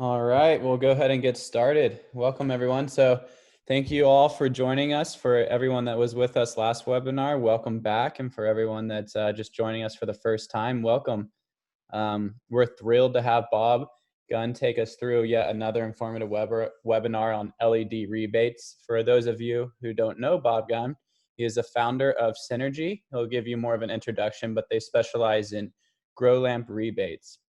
All right, we'll go ahead and get started. Welcome, everyone. So thank you all for joining us. For everyone that was with us last webinar, welcome back. And for everyone that's just joining us for the first time, welcome. We're thrilled to have Bob Gunn take us through yet another informative webinar on LED rebates. For those of you who don't know Bob Gunn, he is the founder of Synergy. He'll give you more of an introduction, but they specialize in grow lamp rebates.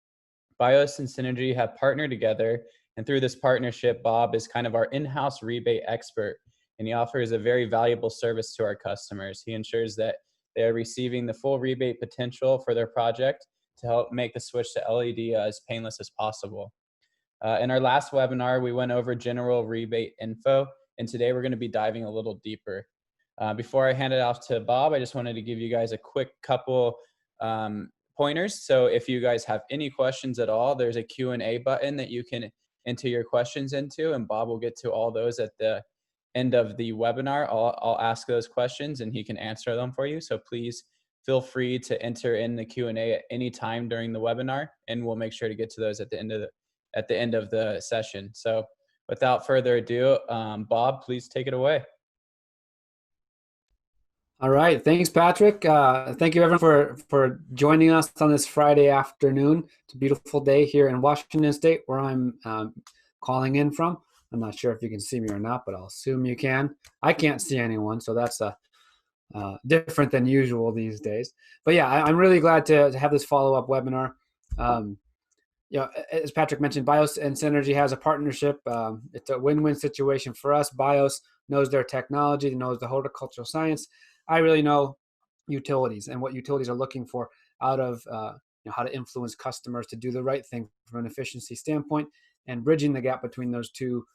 BIOS and Synergy have partnered together, and through this partnership, Bob is kind of our in-house rebate expert, and he offers a very valuable service to our customers. He ensures that they are receiving the full rebate potential for their project to help make the switch to LED as painless as possible. In our last webinar, we went over general rebate info, and today we're going to be diving a little deeper. Before I hand it off to Bob, I just wanted to give you guys a quick couple pointers. So if you guys have any questions at all, there's a Q&A button that you can enter your questions into, and Bob will get to all those at the end of the webinar. I'll ask those questions and he can answer them for you. So please feel free to enter in the Q&A at any time during the webinar, and we'll make sure to get to those at the end of the session. So without further ado, Bob, please take it away. All right. Thanks, Patrick. Thank you, everyone, for joining us on this Friday afternoon. It's a beautiful day here in Washington State, where I'm calling in from. I'm not sure if you can see me or not, but I'll assume you can. I can't see anyone, so that's different than usual these days. But yeah, I'm really glad to have this follow-up webinar. As Patrick mentioned, BIOS and Synergy has a partnership. It's a win-win situation for us. BIOS knows their technology, knows the horticultural science. I really know utilities and what utilities are looking for out of how to influence customers to do the right thing from an efficiency standpoint, and bridging the gap between those two.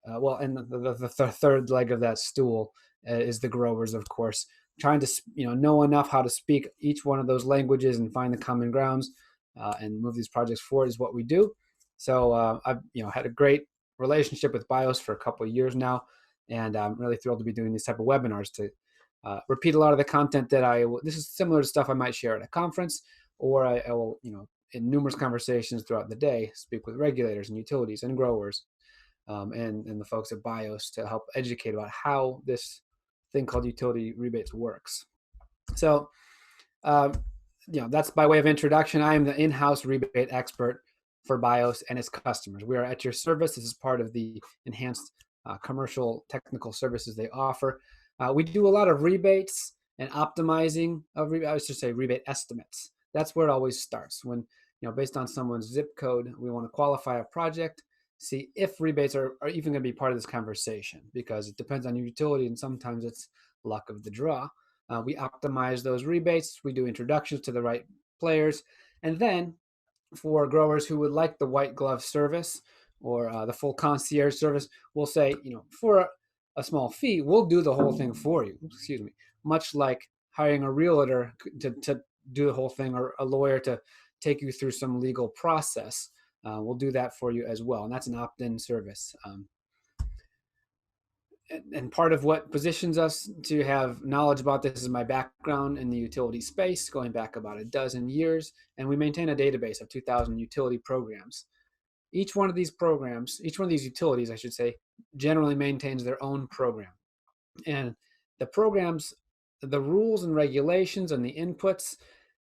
And the third leg of that stool is the growers, of course, trying to know enough how to speak each one of those languages and find the common grounds and move these projects forward is what we do. So I've had a great relationship with BIOS for a couple of years now, and I'm really thrilled to be doing these type of webinars to repeat a lot of the content that this is similar to stuff I might share at a conference, or I will, in numerous conversations throughout the day, speak with regulators and utilities and growers and the folks at BIOS to help educate about how this thing called utility rebates works. So, that's by way of introduction. I am the in-house rebate expert for BIOS and its customers. We are at your service. This is part of the enhanced commercial technical services they offer. We do a lot of rebates and optimizing of rebate estimates. That's where it always starts. When, based on someone's zip code, we want to qualify a project, see if rebates are even going to be part of this conversation, because it depends on your utility and sometimes it's luck of the draw. We optimize those rebates. We do introductions to the right players. And then for growers who would like the white glove service or the full concierge service, we'll say, for a small fee, we'll do the whole thing for you. Excuse me. Much like hiring a realtor to do the whole thing, or a lawyer to take you through some legal process. We'll do that for you as well. And that's an opt-in service. And part of what positions us to have knowledge about this is my background in the utility space, going back about a dozen years. And we maintain a database of 2,000 utility programs. Each one of these utilities, I should say, generally maintains their own program. And the programs, the rules and regulations and the inputs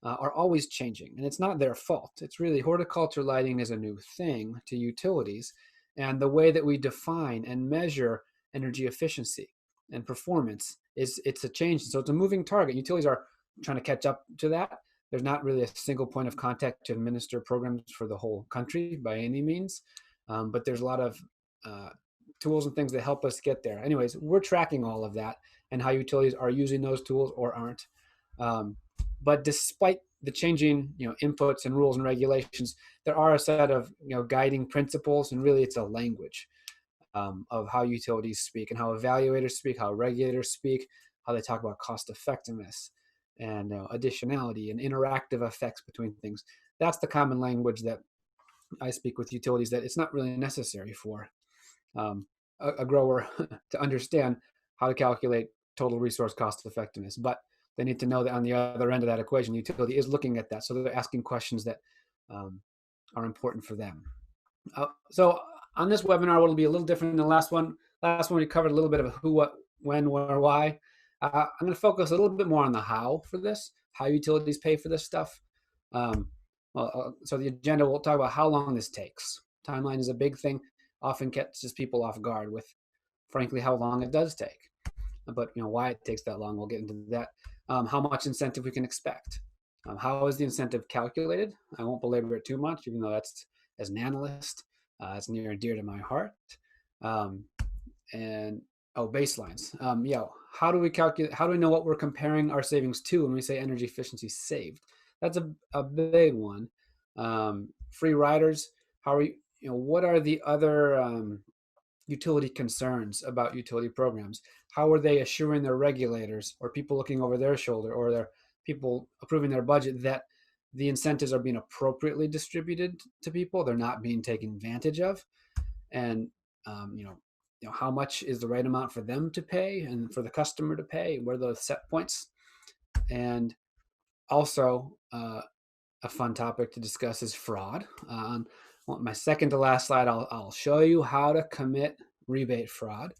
are always changing. And it's not their fault. It's really horticulture lighting is a new thing to utilities. And the way that we define and measure energy efficiency and performance it's a change. So it's a moving target. Utilities are trying to catch up to that. There's not really a single point of contact to administer programs for the whole country by any means, but there's a lot of tools and things that help us get there. Anyways, we're tracking all of that and how utilities are using those tools or aren't. But despite the changing, inputs and rules and regulations, there are a set of, guiding principles, and really it's a language of how utilities speak and how evaluators speak, how regulators speak, how they talk about cost effectiveness and additionality and interactive effects between things. That's the common language that I speak with utilities, that it's not really necessary for a grower to understand how to calculate total resource cost effectiveness. But they need to know that on the other end of that equation, the utility is looking at that. So they're asking questions that are important for them. So on this webinar, it'll be a little different than the last one. Last one, we covered a little bit of who, what, when, where, why. I'm going to focus a little bit more on the how for this, how utilities pay for this stuff. So the agenda, we'll talk about how long this takes. Timeline is a big thing, often catches people off guard with, frankly, how long it does take. But why it takes that long, we'll get into that. How much incentive we can expect. How is the incentive calculated? I won't belabor it too much, even though that's, as an analyst, it's near and dear to my heart. And baselines. How do we calculate? How do we know what we're comparing our savings to when we say energy efficiency saved? That's a big one. Free riders. How are we? What are the other utility concerns about utility programs? How are they assuring their regulators or people looking over their shoulder or their people approving their budget that the incentives are being appropriately distributed to people? They're not being taken advantage of. And how much is the right amount for them to pay and for the customer to pay? What are those set points? And also, a fun topic to discuss is fraud. On my second to last slide, I'll show you how to commit rebate fraud,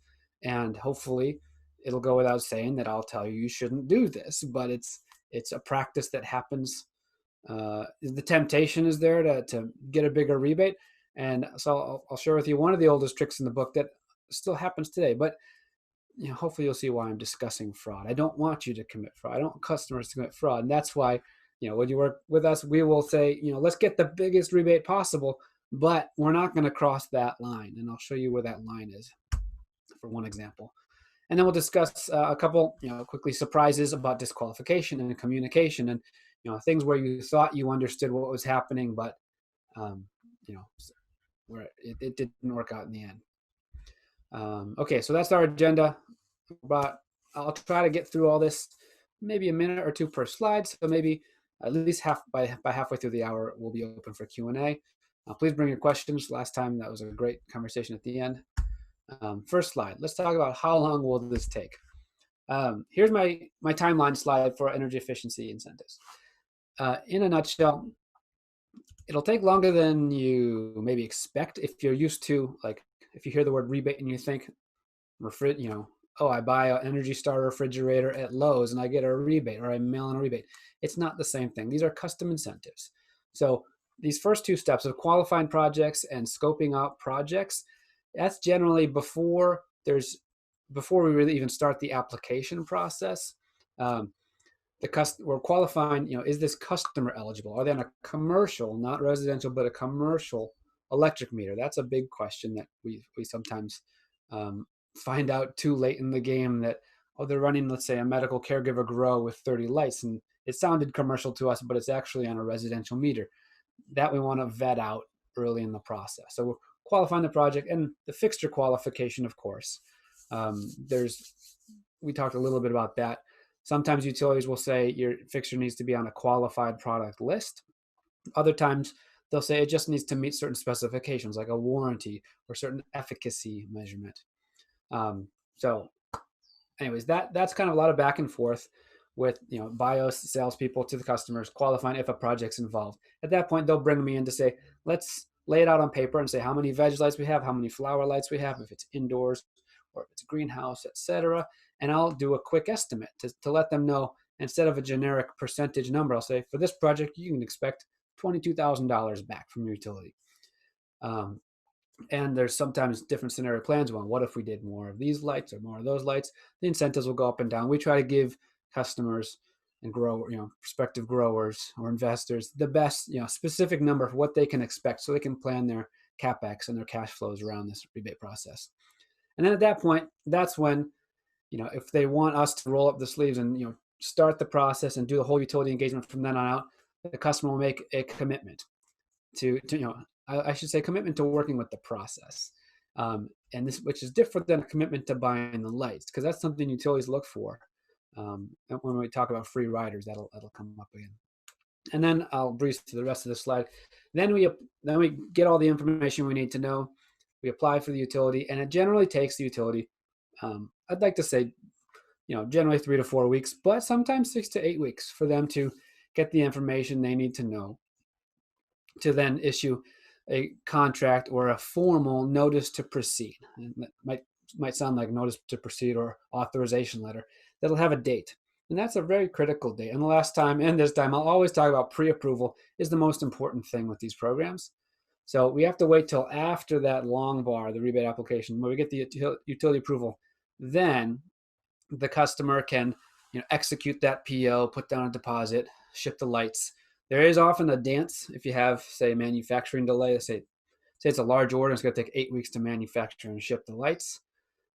and hopefully it'll go without saying that I'll tell you shouldn't do this, but it's a practice that happens. The temptation is there to get a bigger rebate, and so I'll share with you one of the oldest tricks in the book that still happens today. But hopefully you'll see why I'm discussing fraud. I don't want you to commit fraud. I don't want customers to commit fraud, and that's why when you work with us, we will say let's get the biggest rebate possible, but we're not going to cross that line, and I'll show you where that line is for one example. And then we'll discuss a couple quickly surprises about disqualification and communication, and things where you thought you understood what was happening, but where it didn't work out in the end. Okay, so that's our agenda. But I'll try to get through all this, maybe a minute or two per slide. So maybe at least by halfway through the hour, we'll be open for Q&A. Please bring your questions. Last time, that was a great conversation at the end. First slide. Let's talk about how long will this take. Here's my timeline slide for energy efficiency incentives. In a nutshell, it'll take longer than you maybe expect if you're used to, like, if you hear the word rebate and you think, I buy an Energy Star refrigerator at Lowe's and I get a rebate, or I mail in a rebate. It's not the same thing. These are custom incentives. So these first two steps of qualifying projects and scoping out projects, that's generally before we really even start the application process. We're qualifying, is this customer eligible? Are they on a commercial, not residential, but a commercial electric meter? That's a big question that we sometimes find out too late in the game, that they're running, let's say, a medical caregiver grow with 30 lights, and it sounded commercial to us, but it's actually on a residential meter. That we want to vet out early in the process. So we're qualifying the project, and the fixture qualification, of course. We talked a little bit about that. Sometimes utilities will say your fixture needs to be on a qualified product list. Other times they'll say it just needs to meet certain specifications, like a warranty or certain efficacy measurement. So anyways, that's kind of a lot of back and forth with BIOS salespeople to the customers, qualifying if a project's involved. At that point, they'll bring me in to say, let's lay it out on paper and say how many veg lights we have, how many flower lights we have, if it's indoors or if it's a greenhouse, etc. And I'll do a quick estimate to let them know, instead of a generic percentage number, I'll say, for this project, you can expect $22,000 back from your utility. And there's sometimes different scenario plans. Well, what if we did more of these lights or more of those lights? The incentives will go up and down. We try to give customers and prospective growers or investors the best, specific number of what they can expect, so they can plan their CapEx and their cash flows around this rebate process. And then at that point, that's when, if they want us to roll up the sleeves and, start the process and do the whole utility engagement from then on out, the customer will make a commitment to I should say commitment to working with the process. And this, which is different than a commitment to buying the lights, because that's something utilities look for. When we talk about free riders, that'll come up again. And then I'll breeze to the rest of the slide. Then we get all the information we need to know. We apply for the utility, and it generally takes the utility, I'd like to say, generally 3 to 4 weeks, but sometimes 6 to 8 weeks for them to get the information they need to know to then issue a contract or a formal notice to proceed. And that might sound like notice to proceed or authorization letter. That'll have a date. And that's a very critical date. And the last time and this time, I'll always talk about pre-approval is the most important thing with these programs. So we have to wait till after that long bar, the rebate application, where we get the utility approval. Then the customer can execute that PO, put down a deposit, ship the lights. There is often a dance if you have, say, a manufacturing delay. Say it's a large order, it's going to take 8 weeks to manufacture and ship the lights.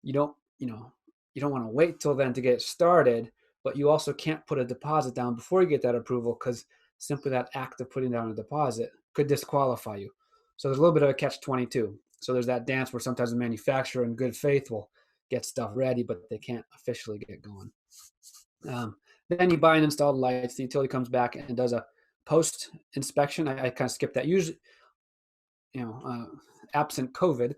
You don't want to wait till then to get started, but you also can't put a deposit down before you get that approval, because simply that act of putting down a deposit could disqualify you. So there's a little bit of a catch-22. So there's that dance where sometimes the manufacturer in good faith will get stuff ready, but they can't officially get going. Then you buy and install the lights. The utility comes back and does a post inspection. I kind of skipped that. Usually, absent COVID,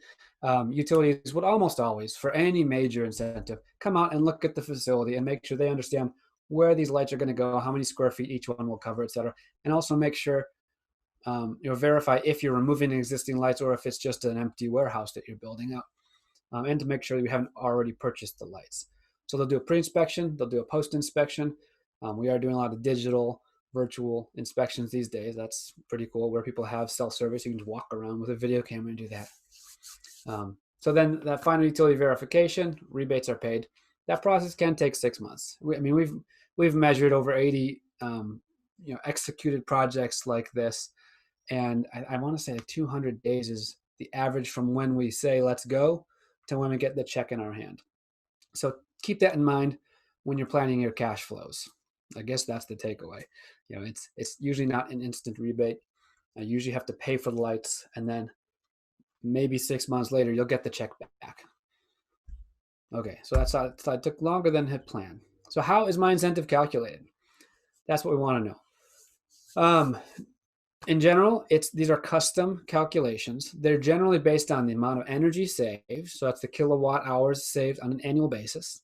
utilities would almost always, for any major incentive, come out and look at the facility and make sure they understand where these lights are going to go, how many square feet each one will cover, et cetera, and also make sure verify if you're removing existing lights or if it's just an empty warehouse that you're building out, and to make sure that you haven't already purchased the lights. So they'll do a pre-inspection, they'll do a post-inspection. We are doing a lot of digital, virtual inspections these days. That's pretty cool, where people have self-service. You can just walk around with a video camera and do that. So then that final utility verification, rebates are paid. That process can take 6 months. We've measured over 80 executed projects like this, and I want to say 200 days is the average from when we say let's go to when we get the check in our hand. So keep that in mind when you're planning your cash flows. I guess that's the takeaway. It's usually not an instant rebate. You usually have to pay for the lights, and then maybe 6 months later you'll get the check back. Okay, so that took longer than had planned. So how is my incentive calculated? That's what we want to know. In general, these are custom calculations. They're generally based on the amount of energy saved, so that's the kilowatt hours saved on an annual basis,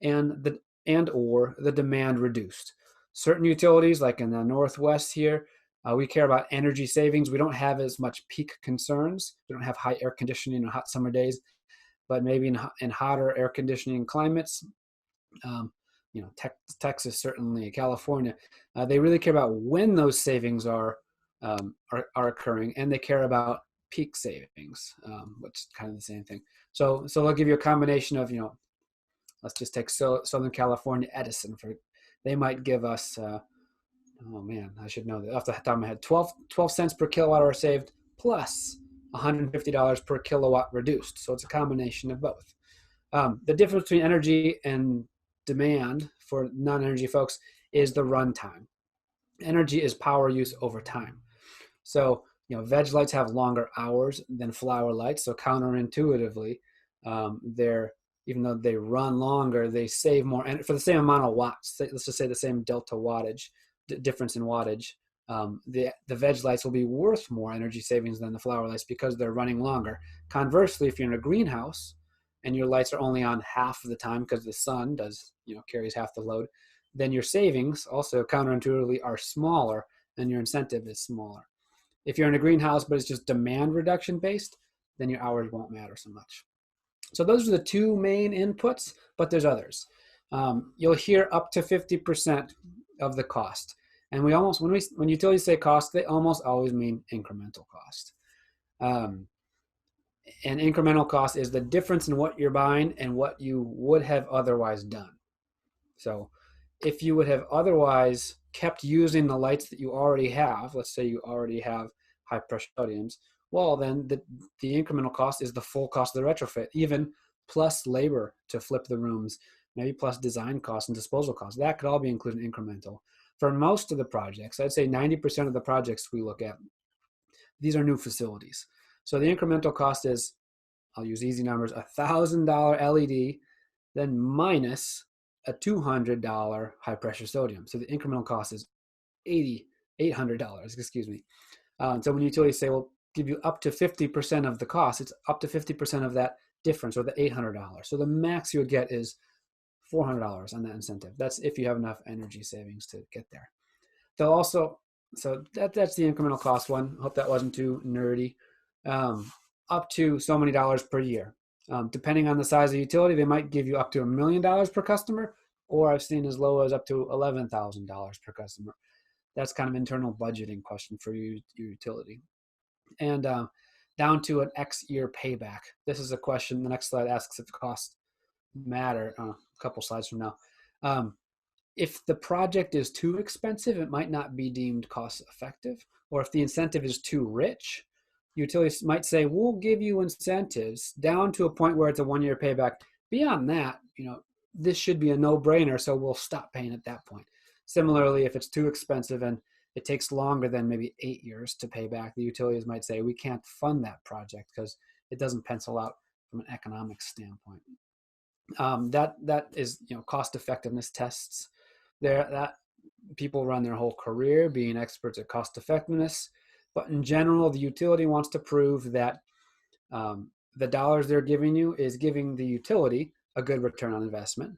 and or the demand reduced. Certain utilities, like in the Northwest here, we care about energy savings. We don't have as much peak concerns. We don't have high air conditioning on hot summer days, but maybe in hotter air conditioning climates, Texas, certainly California, they really care about when those savings are occurring, and they care about peak savings, which is kind of the same thing. So they'll give you a combination of, let's just take Southern California Edison. They might give us, oh man, I should know that off the top of my head, 12 cents per kilowatt hour saved plus $150 per kilowatt reduced. So it's a combination of both. The difference between energy and demand for non-energy folks is the runtime. Energy is power use over time. So, veg lights have longer hours than flower lights. So counterintuitively, even though they run longer, they save more for the same amount of watts. Let's just say the same delta wattage, difference in wattage. The veg lights will be worth more energy savings than the flower lights because they're running longer. Conversely, if you're in a greenhouse and your lights are only on half of the time because the sun carries half the load, then your savings also counterintuitively are smaller and your incentive is smaller. If you're in a greenhouse but it's just demand reduction based, then your hours won't matter so much. So those are the two main inputs, but there's others. You'll hear up to 50% of the cost. And when utilities say cost, they almost always mean incremental cost. And incremental cost is the difference in what you're buying and what you would have otherwise done. So if you would have otherwise kept using the lights that you already have, let's say you already have high pressure sodiums, well, then the incremental cost is the full cost of the retrofit, even plus labor to flip the rooms, maybe plus design costs and disposal costs. That could all be included in incremental. For most of the projects, I'd say 90% of the projects we look at, these are new facilities. So the incremental cost is, I'll use easy numbers, $1,000 LED, then minus a $200 high pressure sodium. So the incremental cost is $800, excuse me. So when utilities say, well, give you up to 50% of the cost, it's up to 50% of that difference, or the $800. So the max you would get is $400 on that incentive. That's if you have enough energy savings to get there. They'll also So that's the incremental cost one. Hope that wasn't too nerdy. Up to so many dollars per year. Depending on the size of the utility, they might give you up to $1 million per customer, or I've seen as low as up to $11,000 per customer. That's kind of internal budgeting question for your utility. And down to an X year payback. This is a question. The next slide asks if costs matter. A couple slides from now. If the project is too expensive, it might not be deemed cost effective. Or if the incentive is too rich, utilities might say, we'll give you incentives down to a point where it's a 1 year payback. Beyond that, this should be a no-brainer, so we'll stop paying at that point. Similarly, if it's too expensive and it takes longer than maybe 8 years to pay back, the utilities might say, we can't fund that project because it doesn't pencil out from an economic standpoint. That is, cost effectiveness tests. That people run their whole career being experts at cost effectiveness, but in general, the utility wants to prove that the dollars they're giving you is giving the utility a good return on investment.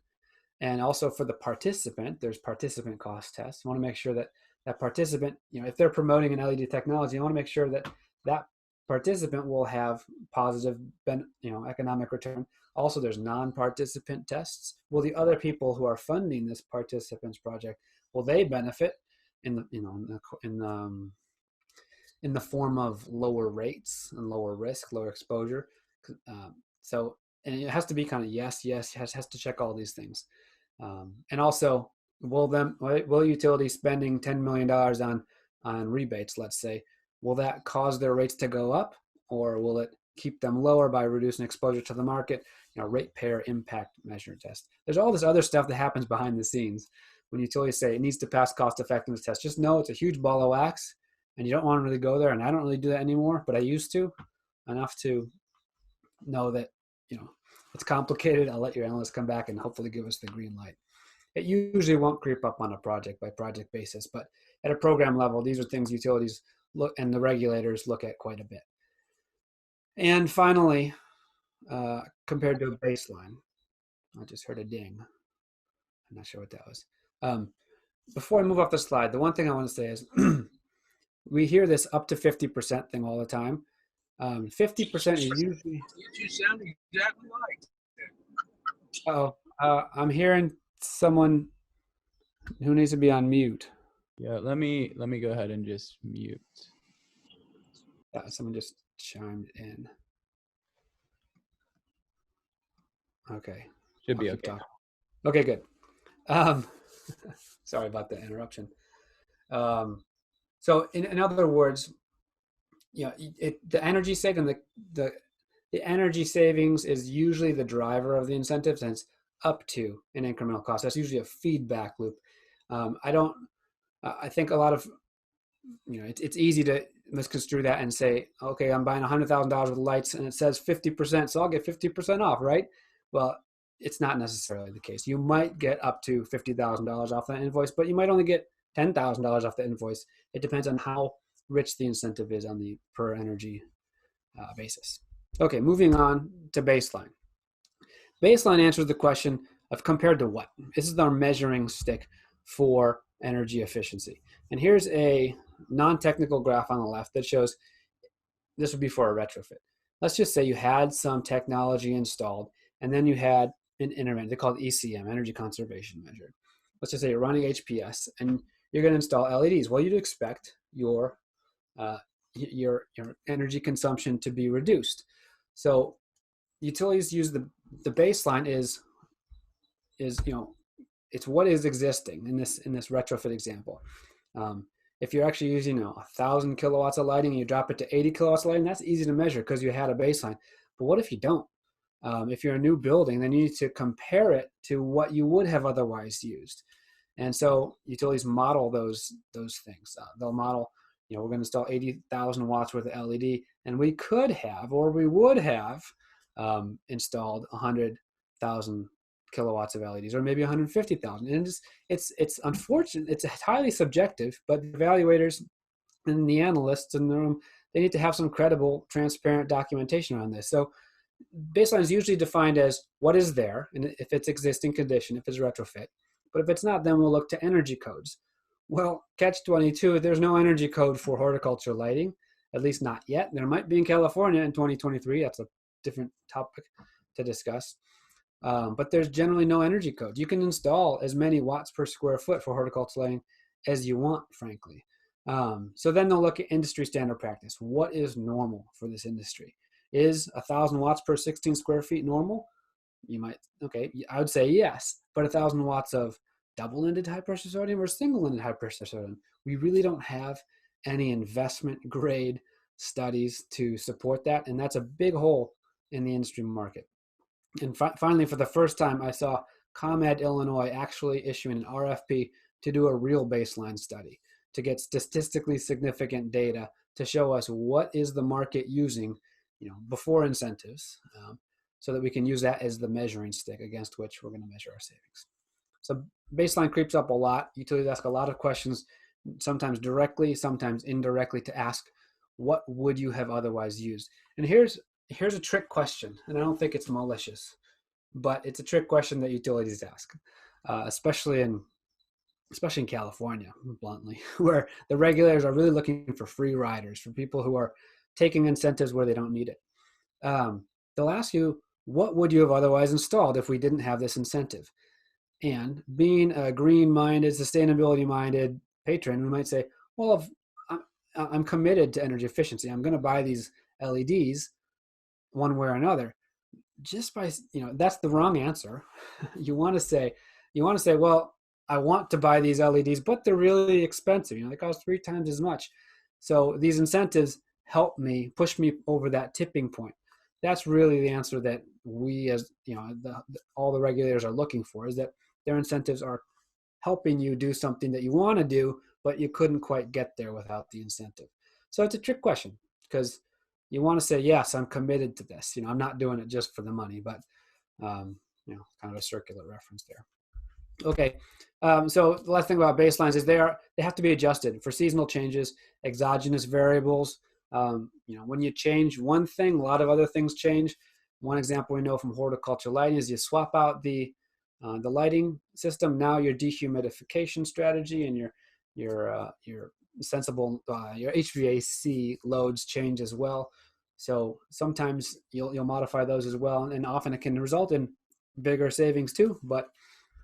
And also for the participant, there's participant cost tests. You want to make sure that that participant, if they're promoting an LED technology, you want to make sure that that participant will have positive, economic return. Also, there's non-participant tests. Will the other people who are funding this participant's project, will they benefit in the form of lower rates and lower risk, lower exposure? And it has to be kind of yes, has to check all these things. And also, will utility spending $10 million on rebates, let's say, will that cause their rates to go up, or will it keep them lower by reducing exposure to the market? Ratepayer impact measure test. There's all this other stuff that happens behind the scenes when utilities say it needs to pass cost effectiveness test. Just know it's a huge ball of wax, and you don't want to really go there. And I don't really do that anymore, but I used to, enough to know that it's complicated. I'll let your analyst come back and hopefully give us the green light. It usually won't creep up on a project by project basis, but at a program level, these are things utilities look and the regulators look at quite a bit. And finally, compared to a baseline, I just heard a ding. I'm not sure what that was. Before I move off the slide, the one thing I want to say is we hear this up to 50% thing all the time. 50% is usually. You sound exactly like. I'm hearing someone who needs to be on mute. Yeah, let me go ahead and just mute. Someone just chimed in. Okay. Should be okay. Okay, good. Sorry about the interruption. So in other words, the energy saving, the energy savings is usually the driver of the incentives, and it's up to an incremental cost. That's usually a feedback loop. I think a lot of, it's easy to misconstrue that and say, okay, I'm buying $100,000 worth of lights and it says 50%, so I'll get 50% off, right? Well, it's not necessarily the case. You might get up to $50,000 off that invoice, but you might only get $10,000 off the invoice. It depends on how rich the incentive is on the per energy basis. Okay, moving on to baseline. Baseline answers the question of compared to what? This is our measuring stick for energy efficiency. And here's a non-technical graph on the left that shows this would be for a retrofit. Let's just say you had some technology installed and then you had an intervention. They're called ECM, energy conservation measure. Let's just say you're running HPS and you're going to install LEDs. Well, you'd expect your energy consumption to be reduced. So utilities use the baseline is it's what is existing in this retrofit example. If you're actually using 1,000 kilowatts of lighting and you drop it to 80 kilowatts of lighting, that's easy to measure because you had a baseline. But what if you don't? If you're a new building, then you need to compare it to what you would have otherwise used. And so utilities model those things. They'll model, we're going to install 80,000 watts worth of LED, and we could have, or we would have installed 100,000 kilowatts of LEDs, or maybe 150,000. And it's unfortunate. It's highly subjective, but the evaluators and the analysts in the room, they need to have some credible, transparent documentation around this. So baseline is usually defined as what is there, and if it's existing condition, if it's retrofit. But if it's not, then we'll look to energy codes. Well, catch-22, there's no energy code for horticulture lighting, at least not yet. There might be in California in 2023. That's a different topic to discuss. But there's generally no energy code. You can install as many watts per square foot for horticulture lighting as you want, frankly. So then they'll look at industry standard practice. What is normal for this industry? Is 1,000 watts per 16 square feet normal? You might, okay, I would say yes, but 1,000 watts of double-ended high-pressure sodium or single-ended high-pressure sodium? We really don't have any investment grade studies to support that, and that's a big hole in the industry market. And finally, for the first time, I saw ComEd Illinois actually issuing an RFP to do a real baseline study to get statistically significant data to show us what is the market using, before incentives, so that we can use that as the measuring stick against which we're going to measure our savings. So baseline creeps up a lot. Utilities ask a lot of questions, sometimes directly, sometimes indirectly, to ask, what would you have otherwise used? And here's a trick question, and I don't think it's malicious, but it's a trick question that utilities ask, especially in California, bluntly, where the regulators are really looking for free riders, for people who are taking incentives where they don't need it. They'll ask you, what would you have otherwise installed if we didn't have this incentive? And being a green-minded, sustainability-minded patron, we might say, well, if I'm committed to energy efficiency, I'm going to buy these LEDs one way or another. Just by, that's the wrong answer. You want to say, well, I want to buy these LEDs, but they're really expensive. They cost 3 times as much. So these incentives help me, push me over that tipping point. That's really the answer that we, as all the regulators are looking for, is that their incentives are helping you do something that you want to do, but you couldn't quite get there without the incentive. So it's a trick question, because you want to say, yes, I'm committed to this. I'm not doing it just for the money, but kind of a circular reference there. Okay, so the last thing about baselines is they have to be adjusted for seasonal changes, exogenous variables. When you change one thing, a lot of other things change. One example we know from horticulture lighting is you swap out the lighting system. Now your dehumidification strategy and your sensible your HVAC loads change as well. So sometimes you'll modify those as well, and often it can result in bigger savings too. But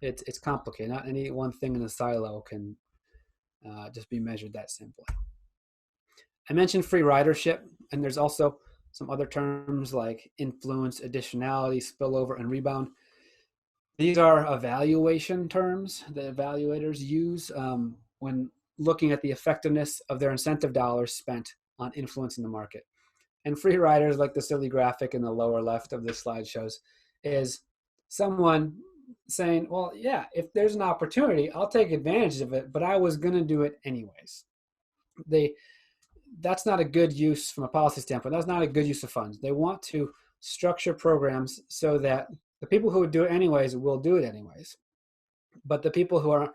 it's complicated. Not any one thing in a silo can just be measured that simply. I mentioned free ridership, and there's also some other terms like influence, additionality, spillover, and rebound. These are evaluation terms that evaluators use when looking at the effectiveness of their incentive dollars spent on influencing the market. And free riders, like the silly graphic in the lower left of this slide shows, is someone saying, well, yeah, if there's an opportunity, I'll take advantage of it, but I was going to do it anyways. That's not a good use from a policy standpoint. That's not a good use of funds. They want to structure programs so that the people who would do it anyways will do it anyways. But the people who are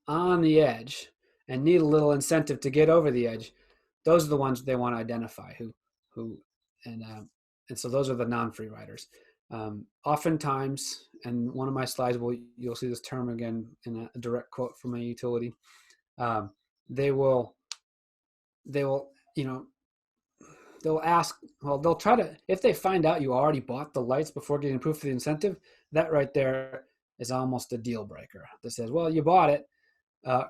on the edge and need a little incentive to get over the edge, those are the ones they want to identify and so those are the non-free riders. Oftentimes, and one of my slides, you'll see this term again in a direct quote from a utility. They'll ask, well, they'll try to, if they find out you already bought the lights before getting approved for the incentive, that right there is almost a deal breaker. That says, well, you bought it,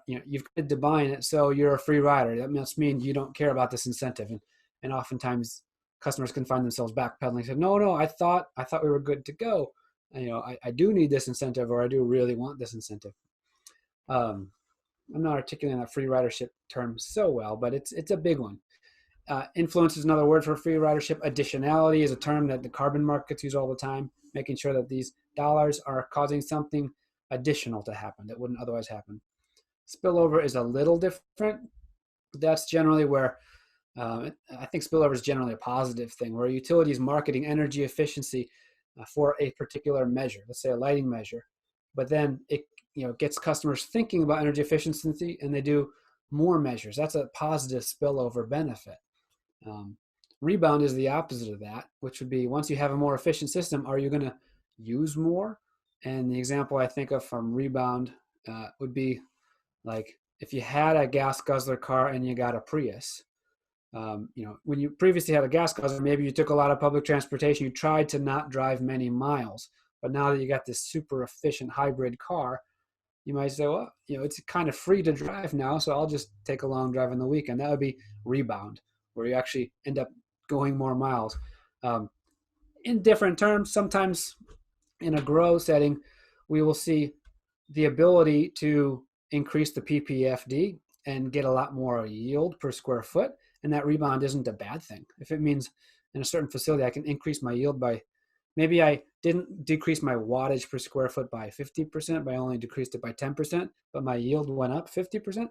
you've committed to buying it, so you're a free rider. That must mean you don't care about this incentive. And oftentimes customers can find themselves backpedaling. Say, no, I thought we were good to go. I do need this incentive, or I do really want this incentive. I'm not articulating that free ridership term so well, but it's a big one. Influence is another word for free ridership. Additionality is a term that the carbon markets use all the time, making sure that these dollars are causing something additional to happen that wouldn't otherwise happen. Spillover is a little different. That's generally where I think spillover is generally a positive thing, where a utility is marketing energy efficiency for a particular measure, let's say a lighting measure, but then it gets customers thinking about energy efficiency and they do more measures. That's a positive spillover benefit. Rebound is the opposite of that, which would be once you have a more efficient system, are you going to use more? And the example I think of from rebound would be Like if you had a gas guzzler car and you got a Prius, when you previously had a gas guzzler, maybe you took a lot of public transportation, you tried to not drive many miles. But now that you got this super efficient hybrid car, you might say, well, it's kind of free to drive now, so I'll just take a long drive on the weekend. That would be rebound, where you actually end up going more miles. In different terms, sometimes in a grow setting, we will see the ability to increase the PPFD and get a lot more yield per square foot. And that rebound isn't a bad thing. If it means in a certain facility, I can increase my yield by, maybe I didn't decrease my wattage per square foot by 50%, but I only decreased it by 10%, but my yield went up 50%.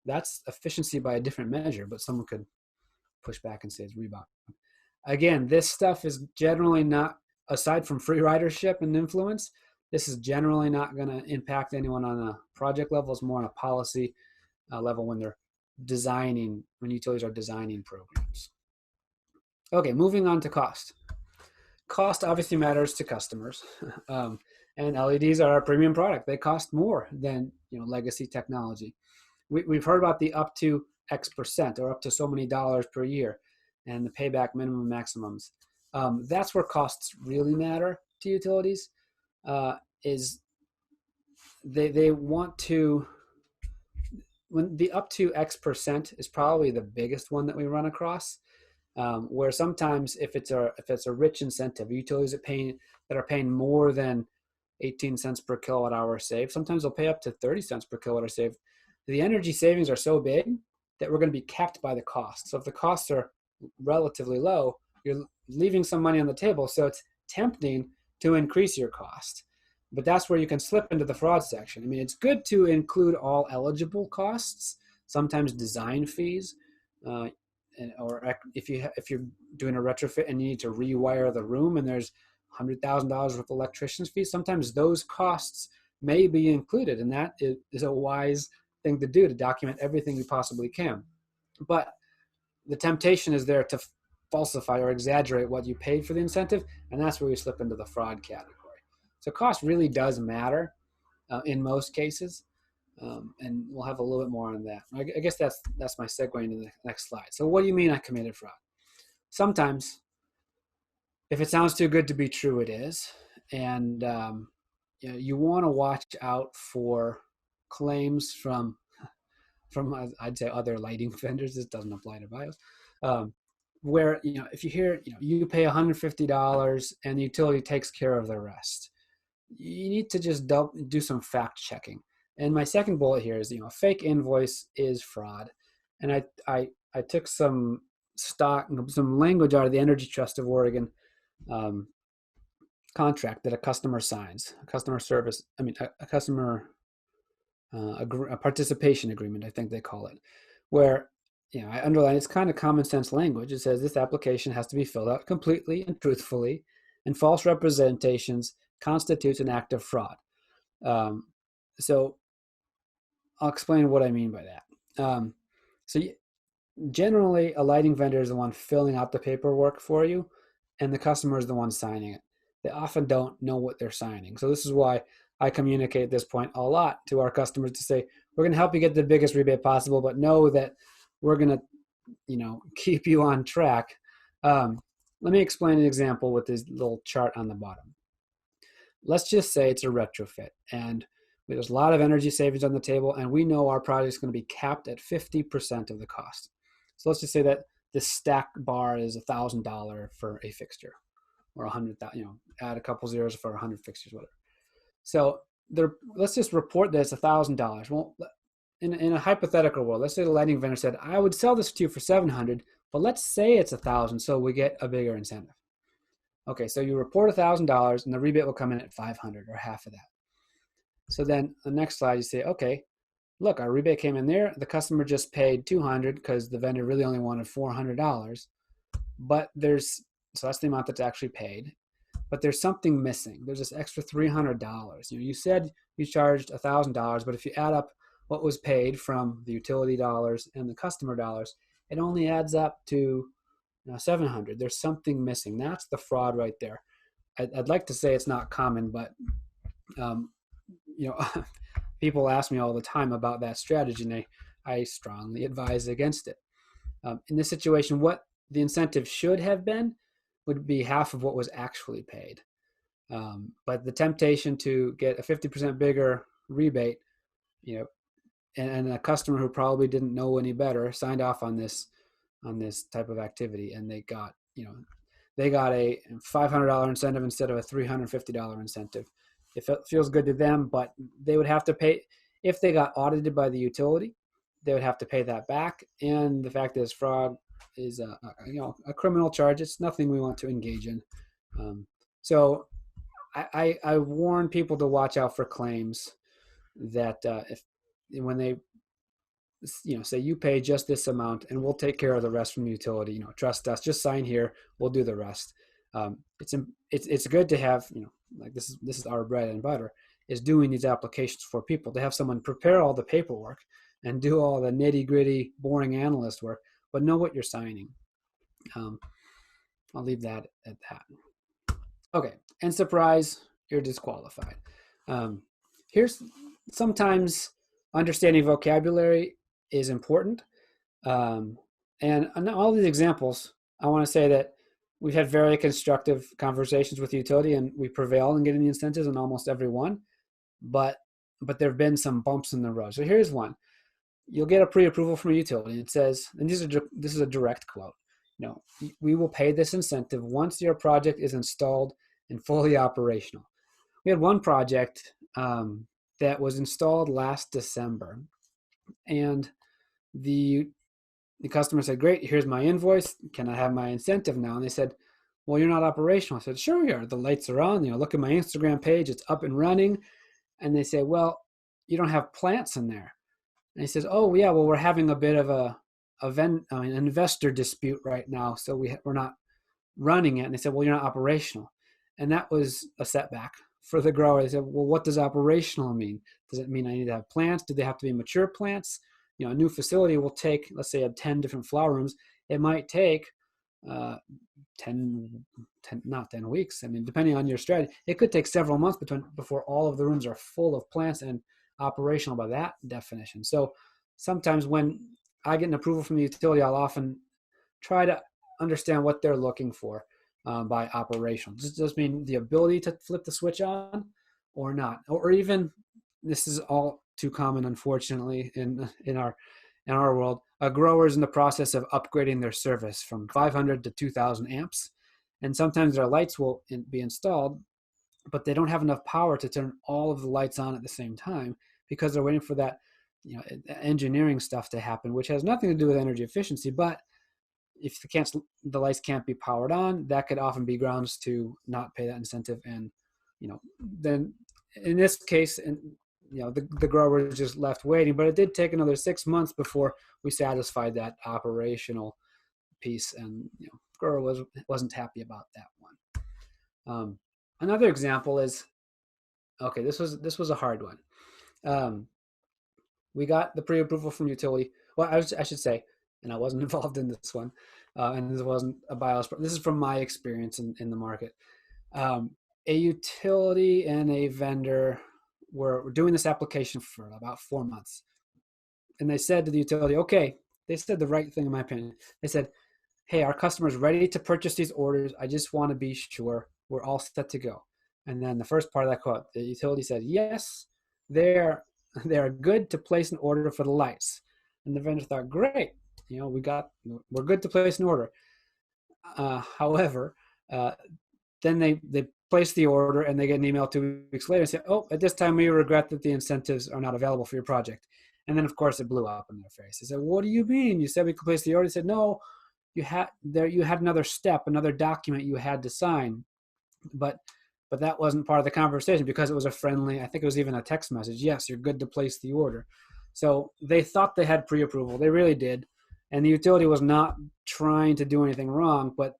That's efficiency by a different measure, but someone could push back and say it's rebound. Again, this stuff is generally not, aside from free ridership and influence, this is generally not going to impact anyone on a project level. It's more on a policy level when they're designing, when utilities are designing programs. Okay, moving on to cost. Cost obviously matters to customers, and LEDs are a premium product. They cost more than legacy technology. We've heard about the up to X% or up to so many dollars per year, and the payback minimum maximums. That's where costs really matter to utilities. Is they want to, when the up to X% is probably the biggest one that we run across, where sometimes if it's a rich incentive, utilities that are paying more than 18 cents per kilowatt hour saved, sometimes they'll pay up to 30 cents per kilowatt hour saved. The energy savings are so big that we're going to be capped by the cost. So if the costs are relatively low, you're leaving some money on the table. So it's tempting to increase your cost. But that's where you can slip into the fraud section. I mean, it's good to include all eligible costs, sometimes design fees, or if you're doing a retrofit and you need to rewire the room and there's $100,000 worth of electrician's fees, sometimes those costs may be included, and that is a wise thing to do, to document everything you possibly can. But the temptation is there to falsify or exaggerate what you paid for the incentive, and that's where we slip into the fraud category. So cost really does matter in most cases, and we'll have a little bit more on that. I guess that's my segue into the next slide. So what do you mean I committed fraud? Sometimes, if it sounds too good to be true, it is, and you want to watch out for claims from I'd say other lighting vendors. This doesn't apply to BIOS. Where if you hear you pay $150 and the utility takes care of the rest, you need to just do some fact checking. And my second bullet here is a fake invoice is fraud. And I took some language out of the Energy Trust of Oregon contract that a customer signs, a participation agreement, I think they call it, where I underline, it's kind of common sense language. It says this application has to be filled out completely and truthfully, and false representations constitutes an act of fraud. So I'll explain what I mean by that. Generally, a lighting vendor is the one filling out the paperwork for you, and the customer is the one signing it. They often don't know what they're signing. So this is why I communicate at this point a lot to our customers to say, we're going to help you get the biggest rebate possible, but know that we're going to, keep you on track. Let me explain an example with this little chart on the bottom. Let's just say it's a retrofit, and there's a lot of energy savings on the table, and we know our project is going to be capped at 50% of the cost. So let's just say that this stack bar is $1,000 for a fixture, or 100,000. Add a couple zeros for 100 fixtures, whatever. So let's just report that it's $1,000. Well, in a hypothetical world, let's say the lighting vendor said, I would sell this to you for $700, but let's say it's $1,000, so we get a bigger incentive. Okay, so you report $1,000, and the rebate will come in at $500, or half of that. So then the next slide, you say, okay, look, our rebate came in there. The customer just paid $200 because the vendor really only wanted $400. But so that's the amount that's actually paid. But there's something missing. There's this extra $300. You said you charged $1,000, but if you add up what was paid from the utility dollars and the customer dollars, it only adds up to $700. There's something missing. That's the fraud right there. I'd like to say it's not common, but if people ask me all the time about that strategy, and I strongly advise against it. In this situation, what the incentive should have been would be half of what was actually paid. But the temptation to get a 50% bigger rebate, and a customer who probably didn't know any better signed off on this type of activity, and they got a $500 incentive instead of a $350 incentive. It feels good to them, but they would have to pay if they got audited by the utility. They would have to pay that back, and the fact is, fraud is a criminal charge. It's nothing we want to engage in. So I warn people to watch out for claims that when they say you pay just this amount and we'll take care of the rest from the utility, trust us, just sign here, we'll do the rest. It's good to have, like this is our bread and butter, is doing these applications for people, to have someone prepare all the paperwork and do all the nitty gritty boring analyst work, but know what you're signing. I'll leave that at that. Okay, and surprise, you're disqualified. Here's sometimes understanding vocabulary is important. And on all these examples, I want to say that we've had very constructive conversations with the utility, and we prevail in getting the incentives in almost every one. But there have been some bumps in the road. So here's one. You'll get a pre-approval from a utility. It says, and this is a direct quote, we will pay this incentive once your project is installed and fully operational. We had one project that was installed last December, and the customer said, great, here's my invoice. Can I have my incentive now? And they said, well, you're not operational. I said, sure we are. The lights are on. Look at my Instagram page. It's up and running. And they say, well, you don't have plants in there. And he says, oh, yeah, well, we're having a bit of an investor dispute right now, so we're not running it. And they said, well, you're not operational. And that was a setback for the grower. They said, well, what does operational mean? Does it mean I need to have plants? Do they have to be mature plants? A new facility will take, let's say, 10 different flower rooms. It might take 10 weeks. Depending on your strategy, it could take several months before all of the rooms are full of plants and operational by that definition. So sometimes when I get an approval from the utility, I'll often try to understand what they're looking for by operational. Does this mean the ability to flip the switch on or not? Or even, this is all too common, unfortunately, in our world, a grower is in the process of upgrading their service from 500 to 2000 amps. And sometimes their lights will be installed, but they don't have enough power to turn all of the lights on at the same time because they're waiting for that engineering stuff to happen, which has nothing to do with energy efficiency. But if the lights can't be powered on, that could often be grounds to not pay that incentive. And then in this case, the grower was just left waiting. But it did take another 6 months before we satisfied that operational piece, and grower wasn't happy about that one. Another example is, okay, this was a hard one. We got the pre-approval from utility. Well, I should say, and I wasn't involved in this one, and this wasn't a BIOS. This is from my experience in the market. A utility and a vendor were doing this application for about 4 months, and they said to the utility, okay, they said the right thing in my opinion. They said, hey, our customer's ready to purchase these orders. I just want to be sure we're all set to go. And then the first part of that quote, the utility said, yes, they're good to place an order for the lights. And the vendor thought, great, we're good to place an order. However, then they place the order and they get an email 2 weeks later and say, oh, at this time we regret that the incentives are not available for your project. And then of course it blew up in their face. They said, what do you mean? You said we could place the order. They said, no, you had another step, another document you had to sign, but that wasn't part of the conversation because it was a friendly, I think it was even a text message. Yes, you're good to place the order. So they thought they had pre-approval. They really did. And the utility was not trying to do anything wrong, but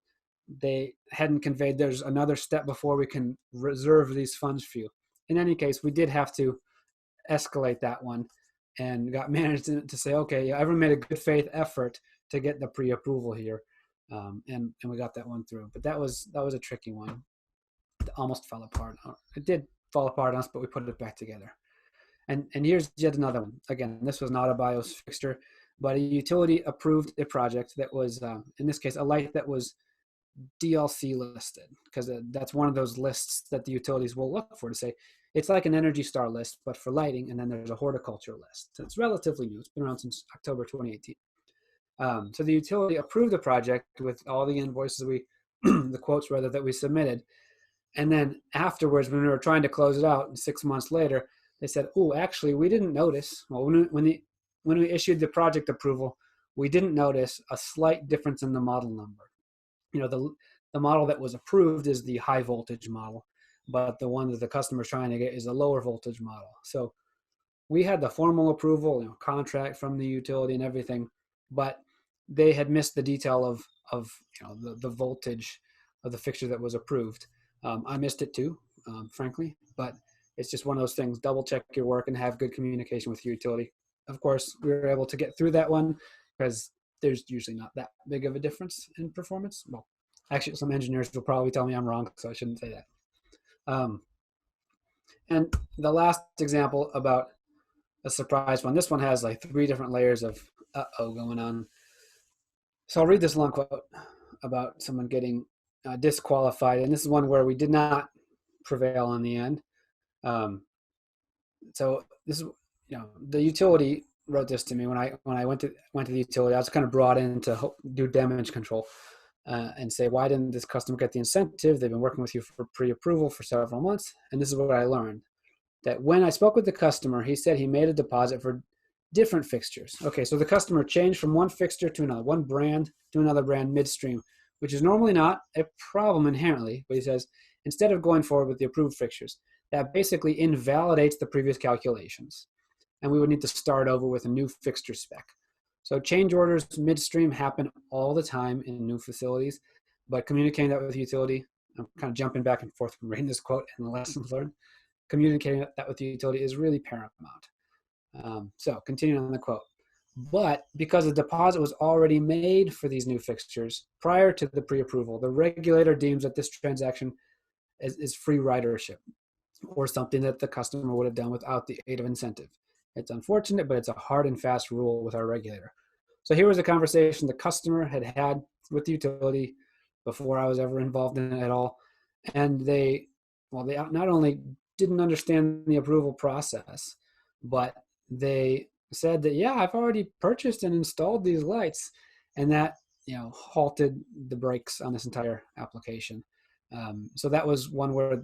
they hadn't conveyed there's another step before we can reserve these funds for you. In any case, we did have to escalate that one and got managed to say, okay, everyone made a good faith effort to get the pre-approval here. And we got that one through. But that was a tricky one. It almost fell apart. It did fall apart on us, but we put it back together. And here's yet another one. Again, this was not a BIOS fixture, but a utility approved a project that was, in this case, a light that was DLC listed, because that's one of those lists that the utilities will look for to say, it's like an Energy Star list, but for lighting, and then there's a horticulture list. So it's relatively new. It's been around since October 2018. So the utility approved the project with all the invoices the quotes rather, that we submitted. And then afterwards, when we were trying to close it out 6 months later, they said, oh, actually, we didn't notice. Well, when we issued the project approval, we didn't notice a slight difference in the model number. The model that was approved is the high voltage model, but the one that the customer is trying to get is a lower voltage model. So we had the formal approval, contract from the utility and everything, but they had missed the detail of the voltage of the fixture that was approved. I missed it too, frankly, but it's just one of those things. Double check your work and have good communication with your utility. Of course, we were able to get through that one because there's usually not that big of a difference in performance. Well, actually, some engineers will probably tell me I'm wrong, so I shouldn't say that. And the last example about a surprise one, this one has like 3 different layers of going on. So I'll read this long quote about someone getting disqualified, and this is one where we did not prevail in the end. So this is, the utility wrote this to me when I went to the utility. I was kind of brought in to do damage control and say, why didn't this customer get the incentive? They've been working with you for pre-approval for several months. And this is what I learned, that when I spoke with the customer, he said he made a deposit for different fixtures. Okay, so the customer changed from one fixture to another, one brand to another brand midstream, which is normally not a problem inherently, but he says, instead of going forward with the approved fixtures, that basically invalidates the previous calculations. And we would need to start over with a new fixture spec. So change orders midstream happen all the time in new facilities, but communicating that with the utility, I'm kind of jumping back and forth from reading this quote and the lessons learned, communicating that with the utility is really paramount. So continuing on the quote, but because the deposit was already made for these new fixtures prior to the pre-approval, the regulator deems that this transaction is free ridership or something that the customer would have done without the aid of incentive. It's unfortunate, but it's a hard and fast rule with our regulator. So here was a conversation the customer had with the utility before I was ever involved in it at all. And they not only didn't understand the approval process, but they said that, yeah, I've already purchased and installed these lights. And that, halted the brakes on this entire application. So that was one where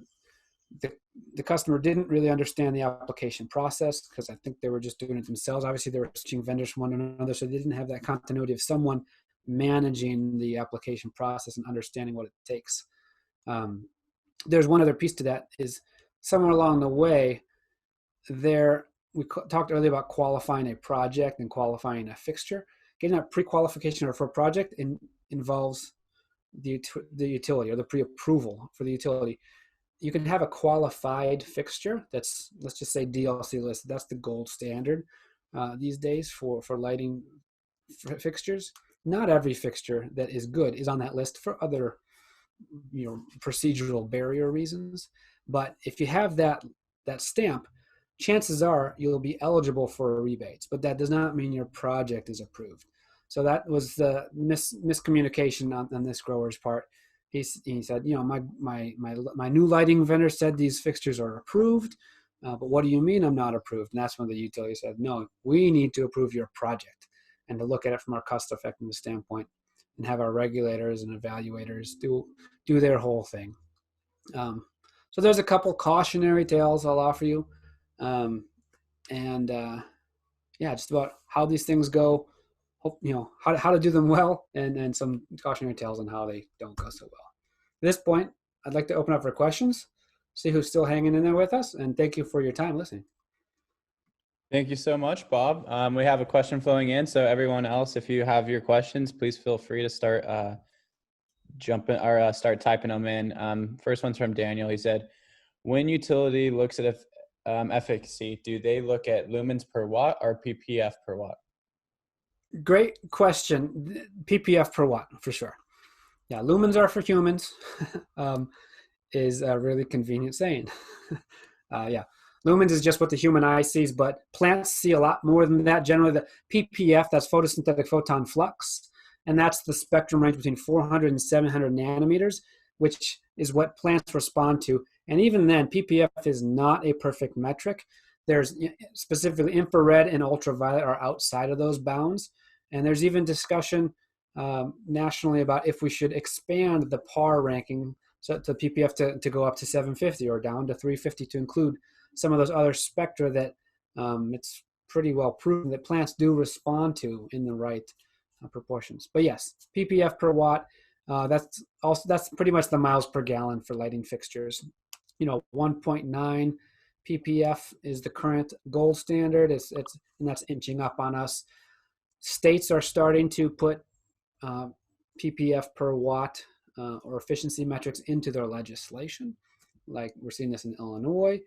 the customer didn't really understand the application process, because I think they were just doing it themselves. Obviously, they were switching vendors from one another, so they didn't have that continuity of someone managing the application process and understanding what it takes. There's one other piece to that, is somewhere along the way there, we talked earlier about qualifying a project and qualifying a fixture. Getting that pre-qualification for a project involves the utility, or the pre-approval for the utility. You can have a qualified fixture that's, let's just say, DLC listed. That's the gold standard these days for lighting fixtures. Not every fixture that is good is on that list for other procedural barrier reasons. But if you have that stamp, chances are you'll be eligible for rebates. But that does not mean your project is approved. So that was the miscommunication on this grower's part. He said, my new lighting vendor said these fixtures are approved, but what do you mean I'm not approved? And that's when the utility said, no, we need to approve your project, and to look at it from our cost effectiveness standpoint, and have our regulators and evaluators do their whole thing. So there's a couple cautionary tales I'll offer you, just about how these things go. How to do them well, and some cautionary tales on how they don't go so well. At this point, I'd like to open up for questions, see who's still hanging in there with us, and thank you for your time listening. Thank you so much, Bob. We have a question flowing in, so everyone else, if you have your questions, please feel free to start start typing them in. First one's from Daniel. He said, when utility looks at efficacy, do they look at lumens per watt or ppf per watt? Great question. ppf per watt, for sure. Yeah, lumens are for humans, is a really convenient saying. Lumens is just what the human eye sees, but plants see a lot more than that. Generally, the PPF, that's photosynthetic photon flux, and that's the spectrum range between 400 and 700 nanometers, which is what plants respond to. And even then, PPF is not a perfect metric. There's specifically infrared and ultraviolet are outside of those bounds. And there's even discussion nationally about if we should expand the PAR ranking, so to PPF to go up to 750 or down to 350 to include some of those other spectra that it's pretty well proven that plants do respond to in the right proportions. But yes, PPF per watt, that's pretty much the miles per gallon for lighting fixtures. 1.9 PPF is the current gold standard. And that's inching up on us. States are starting to put PPF per watt or efficiency metrics into their legislation. Like we're seeing this in Illinois,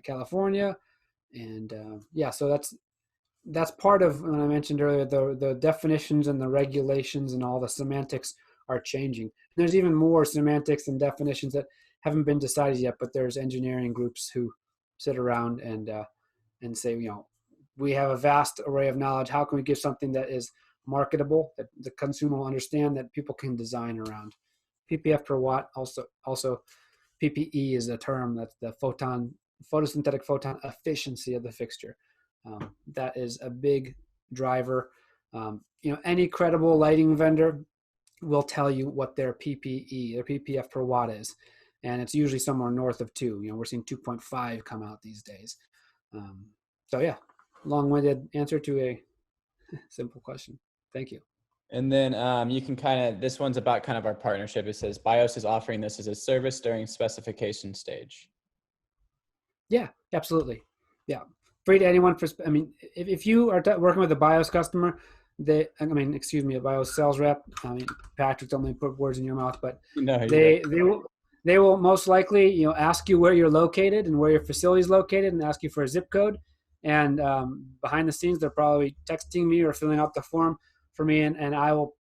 California, and so that's part of when I mentioned earlier the definitions and the regulations and all the semantics are changing. There's even more semantics and definitions that haven't been decided yet, but there's engineering groups who sit around and say, we have a vast array of knowledge. How can we give something that is marketable, that the consumer will understand, that people can design around? PPF per watt, also PPE is a term. That's the photosynthetic photon efficiency of the fixture. That is a big driver. Any credible lighting vendor will tell you what their PPE, their PPF per watt is. And it's usually somewhere north of 2. We're seeing 2.5 come out these days. Long-winded answer to a simple question. Thank you. And then you can this one's about kind of our partnership. It says BIOS is offering this as a service during specification stage. Yeah, absolutely. Yeah. Free to anyone if you are working with a BIOS customer, a BIOS sales rep, Patrick, don't let me put words in your mouth, but no, they will most likely, ask you where you're located and where your facility is located and ask you for a zip code. And behind the scenes, they're probably texting me or filling out the form for me. And I will,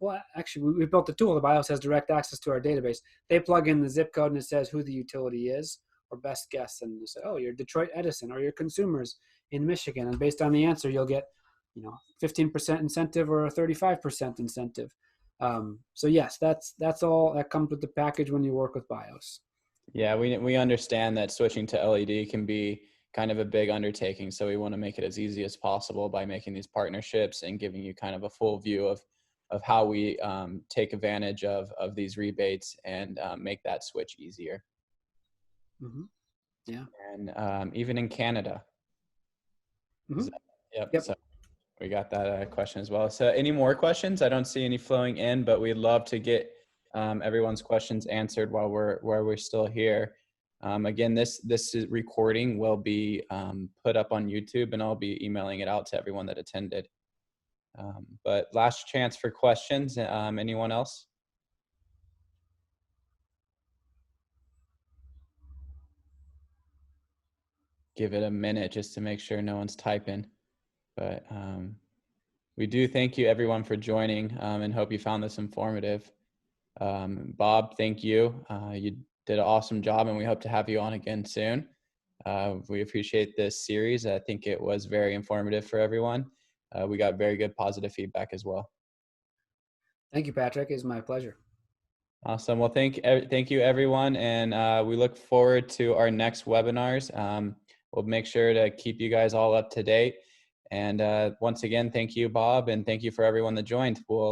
we built the tool. The BIOS has direct access to our database. They plug in the zip code and it says who the utility is or best guess. And they say, oh, you're Detroit Edison or your consumers in Michigan. And based on the answer, you'll get, 15% incentive or a 35% incentive. So yes, that's all that comes with the package when you work with BIOS. Yeah, we understand that switching to LED can be kind of a big undertaking. So we want to make it as easy as possible by making these partnerships and giving you kind of a full view of how we take advantage of these rebates and make that switch easier. Mm-hmm. Yeah. And even in Canada. Mm-hmm. Yep. So we got that question as well. So any more questions? I don't see any flowing in, but we'd love to get everyone's questions answered while we're still here. Again, this recording will be put up on YouTube, and I'll be emailing it out to everyone that attended. But last chance for questions. Anyone else? Give it a minute just to make sure no one's typing. But we do thank you everyone for joining and hope you found this informative. Bob, thank you. You did an awesome job and we hope to have you on again soon. We appreciate this series. I think it was very informative for everyone. We got very good positive feedback as well. Thank you, Patrick. It's my pleasure. Awesome. Well, thank you everyone. And we look forward to our next webinars. We'll make sure to keep you guys all up to date. And once again, thank you, Bob, and thank you for everyone that joined.